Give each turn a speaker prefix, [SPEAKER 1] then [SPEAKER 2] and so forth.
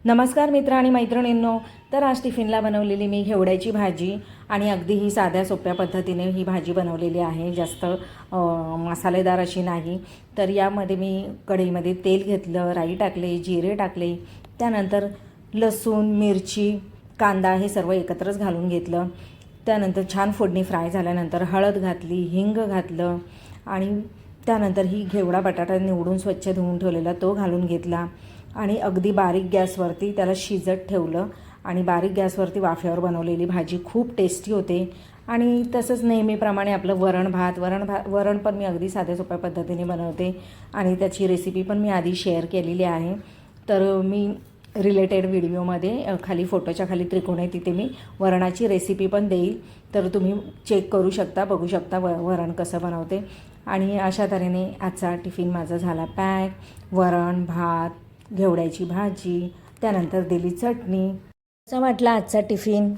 [SPEAKER 1] नमस्कार मित्र आणि मैत्रिणींनो. तर आज टिफिनला बनवलेली मी घेवड्याची भाजी आणि अगदी ही साध्या सोप्या पद्धतीने ही भाजी बनवलेली आहे. जास्त मसालेदार अशी नाही. तर यामध्ये मी कढईमध्ये तेल घेतलं, राई टाकले, जिरे टाकले, त्यानंतर लसूण, मिरची, कांदा हे सर्व एकत्रच घालून घेतलं. त्यानंतर छान फोडणी फ्राय झाल्यानंतर हळद घातली, हिंग घातलं आणि त्यानंतर ही घेवडा बटाटा निवडून स्वच्छ धुवून ठेवलेला तो घालून घेतला आणि अगदी बारीक गॅसवरती त्याला शिजत ठेवलं. आणि बारीक गॅसवरती वाफेवर बनवलेली भाजी खूप टेस्टी होते. आणि तसंच नेहमीप्रमाणे आपलं वरण पण मी अगदी साध्या सोप्या पद्धतीने बनवते आणि त्याची रेसिपी पण मी आधी शेअर केलेली आहे. तर मी रिलेटेड व्हिडिओमध्ये खाली फोटोच्या खाली त्रिकोण आहे तिथे मी वरणाची रेसिपी पण देईल. तर तुम्ही चेक करू शकता, बघू शकता वरण कसं बनवते. आणि अशा तऱ्हेने आजचा टिफिन माझा झाला पॅक. वरण, भात, घेवड्याची भाजी, त्यानंतर दिली चटणी. असं वाटलं आजचा टिफिन.